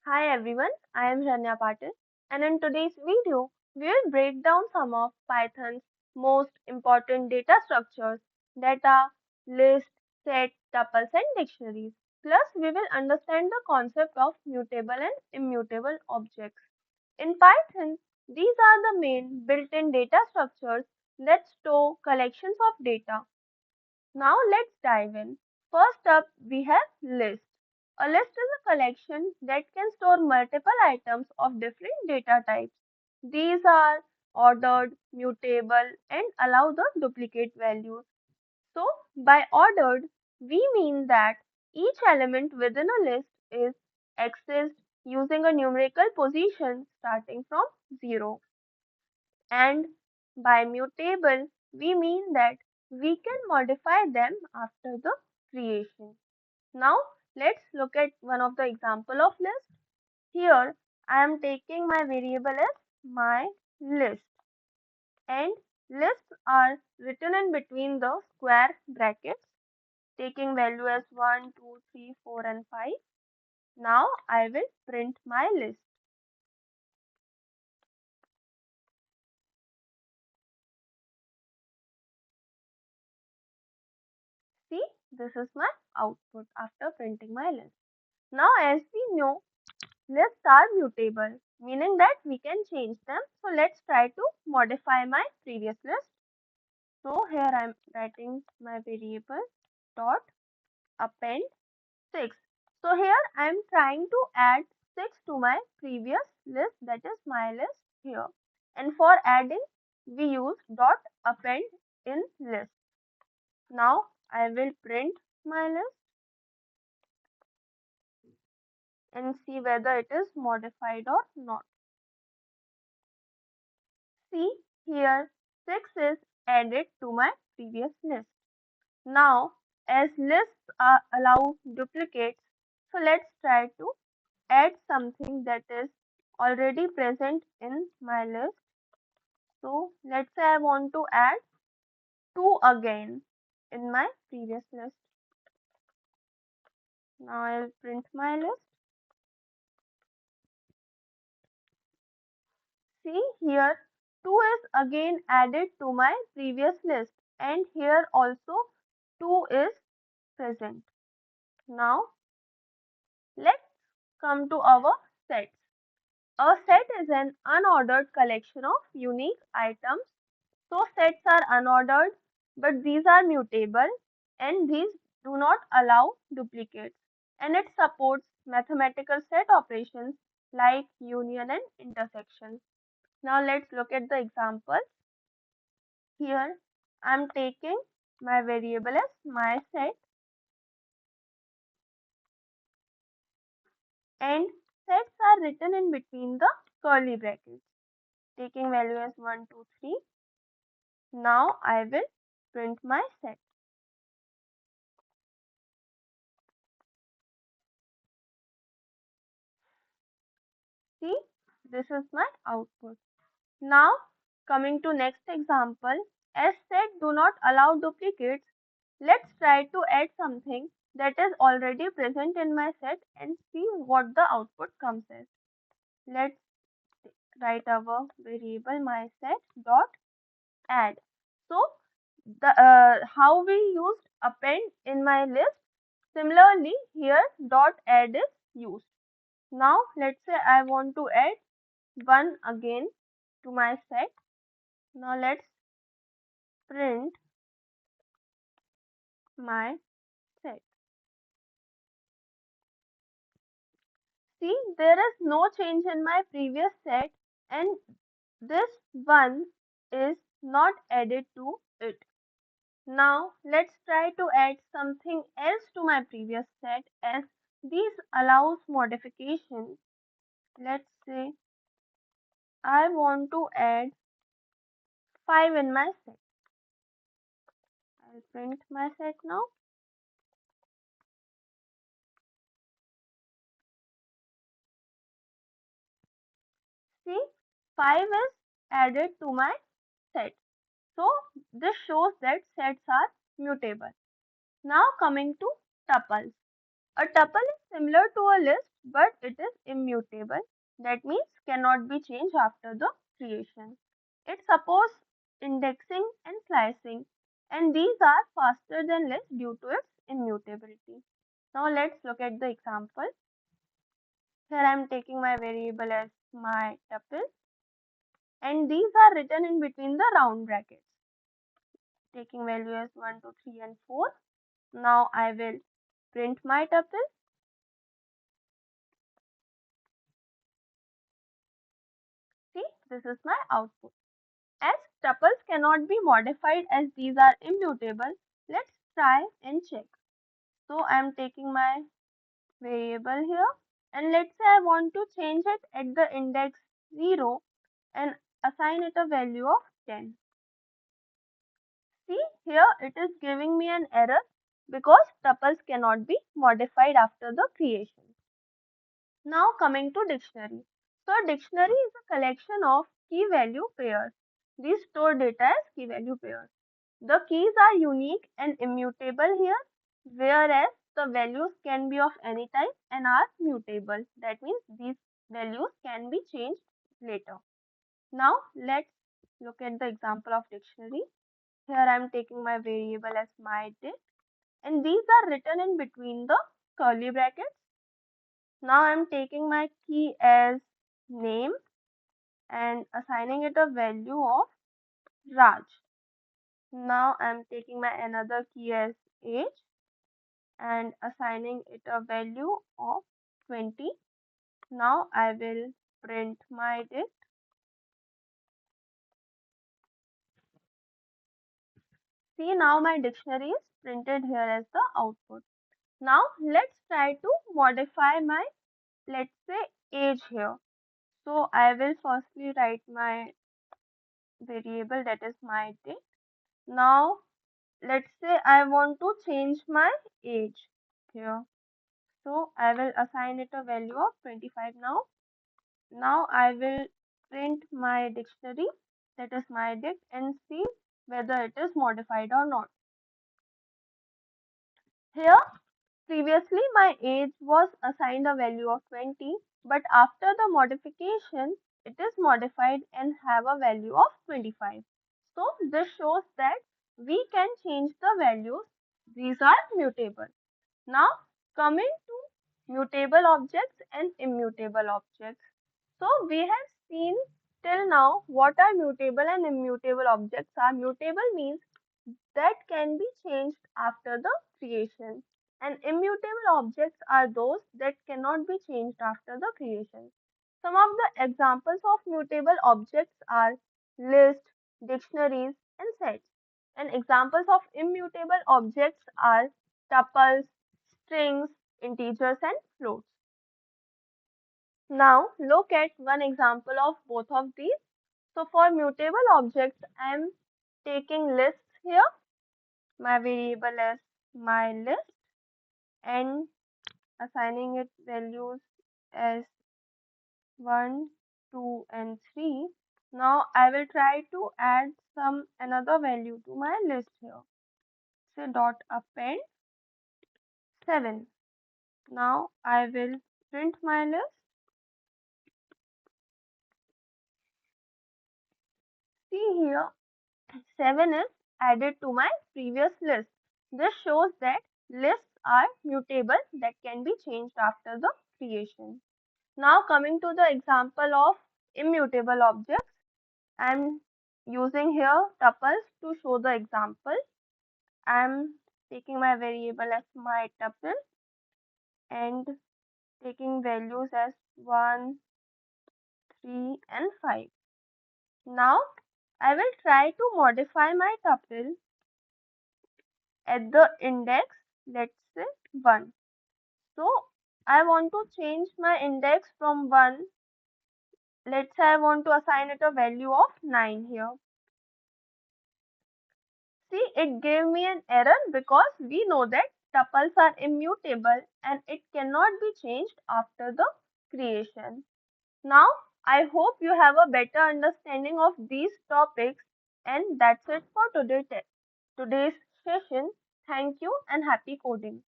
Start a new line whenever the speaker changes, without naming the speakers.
Hi everyone, I am Rania Patil and in today's video, we will break down some of Python's most important data structures data, list, set, tuples and dictionaries. Plus, we will understand the concept of mutable and immutable objects. In Python, these are the main built-in data structures that store collections of data. Now let's dive in. First up, we have list. A list is a collection that can store multiple items of different data types. These are ordered, mutable, and allow the duplicate values. So, by ordered, we mean that each element within a list is accessed using a numerical position starting from 0. And by mutable, we mean that we can modify them after the creation. Now, let's look at one of the example of list. Here, I am taking my variable as my list, and lists are written in between the square brackets, taking value as 1, 2, 3, 4, and 5. Now, I will print my list. See, this is my output after printing my list. Now, as we know, lists are mutable, meaning that we can change them. So let's try to modify my previous list. So here I'm writing my variable dot append 6. So here I'm trying to add 6 to my previous list, that is my list here. And for adding, we use dot append in list. Now I will print my list and see whether it is modified or not. See here 6 is added to my previous list. Now as lists allow duplicates, so let's try to add something that is already present in my list. So let's say I want to add 2 again in my previous list. Now I'll print my list. See here 2 is again added to my previous list and here also 2 is present. Now let's come to our sets. A set is an unordered collection of unique items. So sets are unordered, but these are mutable and these do not allow duplicates. And it supports mathematical set operations like union and intersection. Now let's look at the example. Here I'm taking my variable as my set and sets are written in between the curly brackets, taking value as 1, 2, 3. Now I will print my set. See, this is my output. Now coming to next example, as set do not allow duplicates, let's try to add something that is already present in my set and see what the output comes as. Let's write our variable my set dot add. So the how we used append in my list, similarly here dot add is used. Now let's say I want to add 1 again to my set. Now let's print my set. See, there is no change in my previous set and this 1 is not added to it. Now let's try to add something else to my previous set as this allows modification. Let's say I want to add 5 in my set. I'll print my set now. See, 5 is added to my set. So this shows that sets are mutable. Now coming to tuples. A tuple is similar to a list but it is immutable. That means cannot be changed after the creation. It supports indexing and slicing, and these are faster than list due to its immutability. Now let's look at the example. Here I am taking my variable as my tuple, and these are written in between the round brackets, taking value as 1, 2, 3, and 4. Now I will print my tuple. See, this is my output. As tuples cannot be modified as these are immutable, let's try and check. So I am taking my variable here, and let's say I want to change it at the index 0 and assign it a value of 10. See, here it is giving me an error because tuples cannot be modified after the creation. Now coming to dictionary. So dictionary is a collection of key value pairs. These store data as key value pairs. The keys are unique and immutable here, whereas the values can be of any type and are mutable. That means these values can be changed later. Now let's look at the example of dictionary. Here I am taking my variable as my date, and these are written in between the curly brackets. Now I am taking my key as name and assigning it a value of Raj. Now I am taking my another key as age and assigning it a value of 20. Now I will print my date. See, now my dictionary is printed here as the output. Now let's try to modify my, let's say, age here. So I will firstly write my variable, that is my date. Now let's say I want to change my age here. So I will assign it a value of 25 now. Now I will print my dictionary, that is my dict, and see whether it is modified or not. Here previously my age was assigned a value of 20, but after the modification it is modified and have a value of 25. So this shows that we can change the values. These are mutable. Now coming to mutable objects and immutable objects. So we have seen till now what are mutable and immutable objects are. Mutable means that can be changed after the creation, and immutable objects are those that cannot be changed after the creation. Some of the examples of mutable objects are lists, dictionaries, and sets. And examples of immutable objects are tuples, strings, integers, and floats. Now look at one example of both of these. So for mutable objects, I am taking lists here. My variable is my list and assigning it values as 1, 2, and 3. Now I will try to add some another value to my list here. Say dot append 7. Now I will print my list. See here, 7 is added to my previous list. This shows that lists are mutable, that can be changed after the creation. Now coming to the example of immutable objects, I am using here tuples to show the example. I am taking my variable as my tuple and taking values as 1, 3, and 5. Now I will try to modify my tuple at the index, let's say 1. So I want to change my index from 1. Let's say I want to assign it a value of 9 here. See, it gave me an error because we know that tuples are immutable and it cannot be changed after the creation. Now, I hope you have a better understanding of these topics, and that's it for today's session. Thank you and happy coding.